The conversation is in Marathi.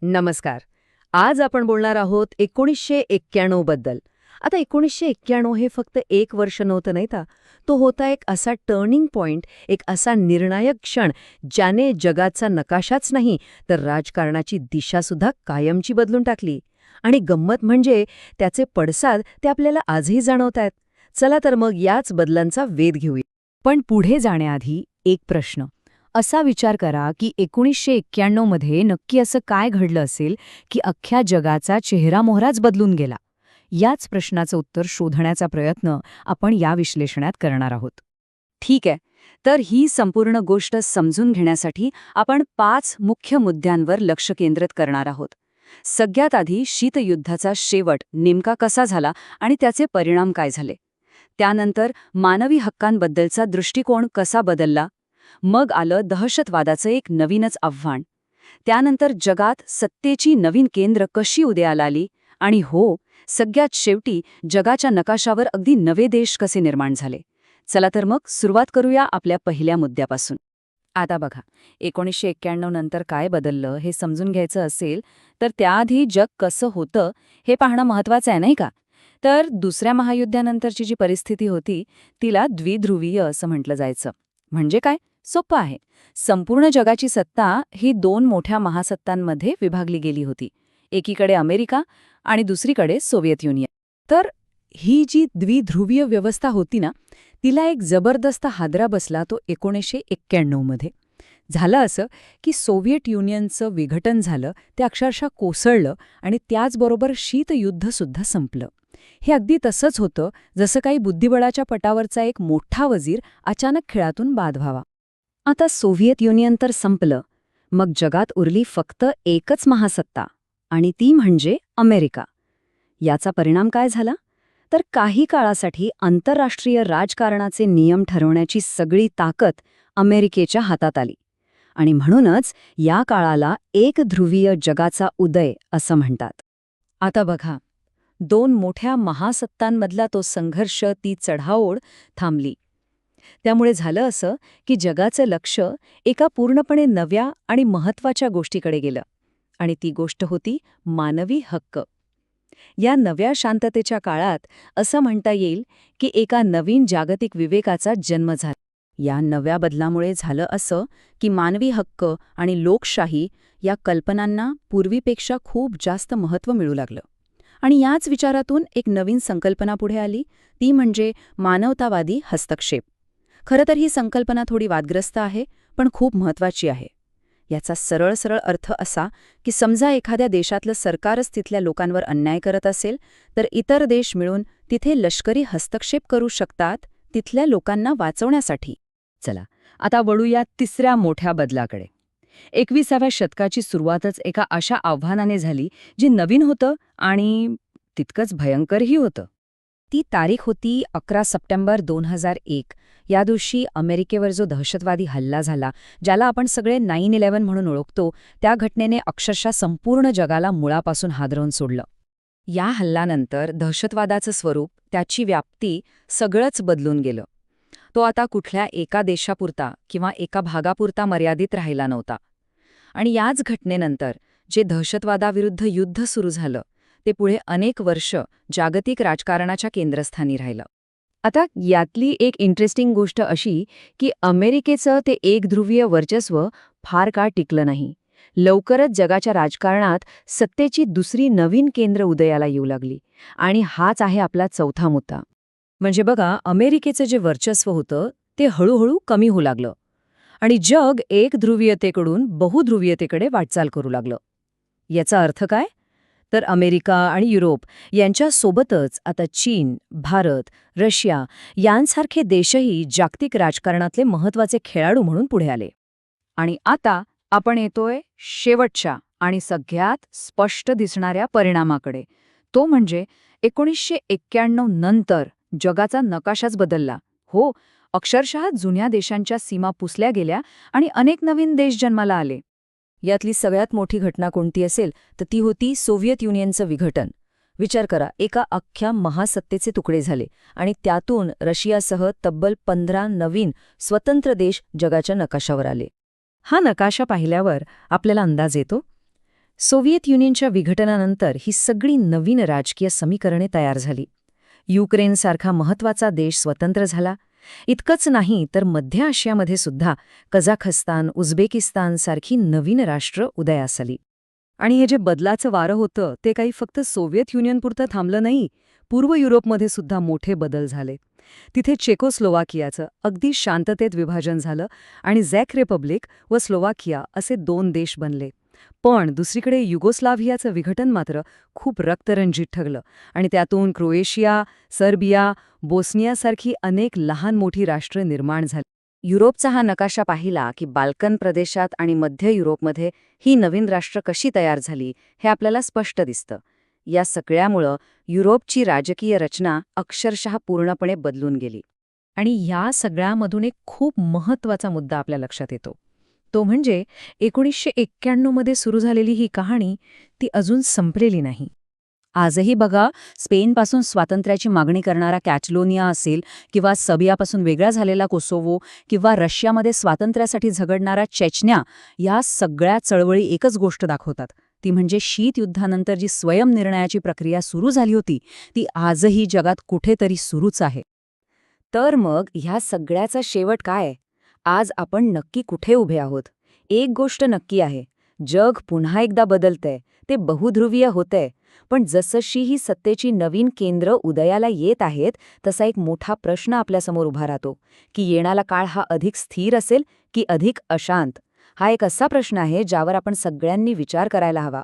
नमस्कार. आज आपण बोलणार आहोत 1991 बद्दल. आता 1991 हे फक्त एक वर्ष नव्हतं नाही का? तो होता एक असा टर्निंग पॉइंट, एक असा निर्णायक क्षण, ज्याने जगाचा नकाशाच नाही तर राजकारणाची दिशासुद्धा कायमची बदलून टाकली. आणि गंमत म्हणजे त्याचे पडसाद ते आपल्याला आजही जाणवतायत. चला तर मग याच बदलांचा वेध घेऊया. पण पुढे जाण्याआधी एक प्रश्न. असा विचार करा की 1991 मध्ये नक्की असं काय घडलं असेल की अख्ख्या जगाचा चेहरामोहराच बदलून गेला. याच प्रश्नाचं उत्तर शोधण्याचा प्रयत्न आपण या विश्लेषणात करणार आहोत. ठीक आहे. तर ही संपूर्ण गोष्ट समजून घेण्यासाठी आपण 5 मुख्य मुद्द्यांवर लक्ष केंद्रित करणार आहोत. सगळ्यात आधी शीतयुद्धाचा शेवट नेमका कसा झाला आणि त्याचे परिणाम काय झाले. त्यानंतर मानवी हक्कांबद्दलचा दृष्टिकोन कसा बदलला. मग आलं दहशतवादाचं एक नवीनच आव्हान. त्यानंतर जगात सत्तेची नवीन केंद्र कशी उदयाला आली. आणि हो, सगळ्यात शेवटी जगाच्या नकाशावर अगदी नवे देश कसे निर्माण झाले. चला तर मग सुरुवात करूया आपल्या पहिल्या मुद्द्यापासून. आता बघा, 1991 नंतर काय बदललं हे समजून घ्यायचं असेल तर त्याआधी जग कसं होतं हे पाहणं महत्त्वाचं आहे नाही का. तर दुसऱ्या महायुद्धानंतरची जी परिस्थिती होती तिला द्विध्रुवीय असं म्हटलं जायचं. म्हणजे काय? सोपं आहे. संपूर्ण जगाची सत्ता ही 2 मोठ्या महासत्तांमध्ये विभागली गेली होती. एकीकडे अमेरिका आणि दुसरीकडे सोव्हिएत युनियन. तर ही जी द्विध्रुवीय व्यवस्था होती ना, तिला एक जबरदस्त हादरा बसला तो 1991 मध्ये. झालं असं की सोव्हिएट युनियनचं विघटन झालं, ते अक्षरशः कोसळलं आणि त्याचबरोबर शीतयुद्धसुद्धा संपलं. हे अगदी तसंच होतं जसं काही बुद्धिबळाच्या पटावरचा एक मोठा वजीर अचानक खेळातून बाद व्हावा. आता सोव्हिएत युनियन तर संपलं. मग जगात उरली फक्त एकच महासत्ता आणि ती म्हणजे अमेरिका. याचा परिणाम काय झाला? तर काही काळासाठी आंतरराष्ट्रीय राजकारणाचे नियम ठरवण्याची सगळी ताकद अमेरिकेच्या हातात आली. आणि म्हणूनच या काळाला एकध्रुवीय जगाचा उदय असं म्हणतात. आता बघा, 2 मोठ्या महासत्तांमधला तो संघर्ष, ती चढाओढ थांबली. त्यामुळे झालं असं की जगाचं लक्ष एका पूर्णपणे नव्या आणि महत्त्वाच्या गोष्टीकडे गेलं. आणि ती गोष्ट होती मानवी हक्क. या नव्या शांततेच्या काळात असं म्हणता येईल की एका नवीन जागतिक विवेकाचा जन्म झाला. या नव्या बदलामुळे झालं असं की मानवी हक्क आणि लोकशाही या कल्पनांना पूर्वीपेक्षा खूप जास्त महत्त्व मिळू लागलं. आणि याच विचारातून एक नवीन संकल्पना पुढे आली, ती म्हणजे मानवतावादी हस्तक्षेप. खरं तर ही संकल्पना थोडी वादग्रस्त आहे, पण खूप महत्त्वाची आहे. याचा सरळ अर्थ असा की समजा एखाद्या देशातलं सरकारच तिथल्या लोकांवर अन्याय करत असेल, तर इतर देश मिळून तिथे लष्करी हस्तक्षेप करू शकतात तिथल्या लोकांना वाचवण्यासाठी. चला, आता वळूया तिसऱ्या मोठ्या बदलाकडे. 21व्या शतकाची सुरुवातच एका अशा आव्हानाने झाली जे नवीन होतं आणि तितकंच भयंकरही होतं. ती तारीख होती 11 सप्टेंबर 2001. या दिवशी अमेरिकेवर जो दहशतवादी हल्ला झाला, ज्याला आपण सगळे 9/11 म्हणून ओळखतो, त्या घटनेने अक्षरशः संपूर्ण जगाला मुळापासून हादरवून सोडलं. या हल्ल्यानंतर दहशतवादाचं स्वरूप, त्याची व्याप्ती सगळंच बदलून गेलं. तो आता कुठल्या एका देशापुरता किंवा एका भागापुरता मर्यादित राहिला नव्हता. आणि याच घटनेनंतर जे दहशतवादाविरुद्ध युद्ध सुरू झालं, ते पुढे अनेक वर्ष जागतिक राजकारणाच्या केंद्रस्थानी राहिलं. आता यातली एक इंटरेस्टिंग गोष्ट अशी की अमेरिकेचं ते एकध्रुवीय वर्चस्व फार काळ टिकलं नाही. लवकरच जगाच्या राजकारणात सत्तेची दुसरी नवीन केंद्र उदयाला येऊ लागली. आणि हाच आहे आपला चौथा मुद्दा. म्हणजे बघा, अमेरिकेचं जे वर्चस्व होतं ते हळूहळू कमी होऊ लागलं आणि जग एकध्रुवीयतेकडून बहुध्रुवीयतेकडे वाटचाल करू लागलं. याचा अर्थ काय? तर अमेरिका आणि युरोप यांच्यासोबतच आता चीन, भारत, रशिया यांसारखे देशही जागतिक राजकारणातले महत्त्वाचे खेळाडू म्हणून पुढे आले. आणि आता आपण येतोय शेवटच्या आणि सगळ्यात स्पष्ट दिसणाऱ्या परिणामाकडे. तो म्हणजे 1991 नंतर जगाचा नकाशाच बदलला. हो, अक्षरशः जुन्या देशांच्या सीमा पुसल्या गेल्या आणि अनेक नवीन देश जन्माला आले. यातली सगळ्यात मोठी घटना कोणती असेल तर ती होती सोव्हिएत युनियनचं विघटन. विचार करा, एका अख्ख्या महासत्तेचे तुकडे झाले आणि त्यातून रशियासह तब्बल 15 नवीन स्वतंत्र देश जगाच्या नकाशावर आले. हा नकाशा पाहिल्यावर आपल्याला अंदाज येतो सोव्हिएत युनियनच्या विघटनानंतर ही सगळी नवीन राजकीय समीकरणे तयार झाली. युक्रेनसारखा महत्त्वाचा देश स्वतंत्र झाला. इतकंच नाही तर मध्य आशियामध्ये सुद्धा कझाखस्तान, उझबेकिस्तान सारखी नवीन राष्ट्र उदयास आली. आणि हे जे बदलाचं वारं होतं ते काही फक्त सोव्हिएत युनियनपुरतं थांबलं नाही. पूर्व युरोपमध्ये सुद्धा मोठे बदल झाले. तिथे चेकोस्लोवाकियाचं अगदी शांततेत विभाजन झालं आणि झॅक रिपब्लिक व स्लोवाकिया असे 2 देश बनले. पण दुसरीकडे युगोस्लाव्हियाचं विघटन मात्र खूप रक्तरंजित ठरलं आणि त्यातून क्रोएशिया, सर्बिया, बोस्नियासारखी अनेक लहान मोठी राष्ट्र निर्माण झाली. युरोपचा हा नकाशा पाहिला की बाल्कन प्रदेशात आणि मध्य युरोपमध्ये ही नवीन राष्ट्र कशी तयार झाली हे आपल्याला स्पष्ट दिसतं. या सगळ्यामुळं युरोपची राजकीय रचना अक्षरशः पूर्णपणे बदलून गेली. आणि या सगळ्यामधून एक खूप महत्त्वाचा मुद्दा आपल्या लक्षात येतो. तो म्हणजे 1991 मध्ये सुरू झालेली ही कहाणी ती अजून संपलेली नाही. आजही बघा, स्पेनपासून स्वातंत्र्याची मागणी करणारा कॅटलोनिया असेल किंवा सर्बियापासून वेगळा झालेला कोसोवो किंवा रशियामध्ये स्वातंत्र्यासाठी झगडणारा चेचन्या, या सगळ्या चळवळी एकच गोष्ट दाखवतात. ती म्हणजे शीतयुद्धानंतर जी स्वयंनिर्णयाची प्रक्रिया सुरू झाली होती ती आजही जगात कुठेतरी सुरूच आहे. तर मग ह्या सगळ्याचा शेवट काय? आज आपण नक्की कुठे उभे आहोत? एक गोष्ट नक्की आहे, जग पुन्हा एकदा बदलतंय, ते बहुध्रुवीय होतंय. पण जसशी ही सत्तेची नवीन केंद्र उदयाला येत आहेत तसा एक मोठा प्रश्न आपल्यासमोर उभा राहतो की येणारा काळ हा अधिक स्थिर असेल की अधिक अशांत. हा एक असा प्रश्न आहे ज्यावर आपण सगळ्यांनी विचार करायला हवा.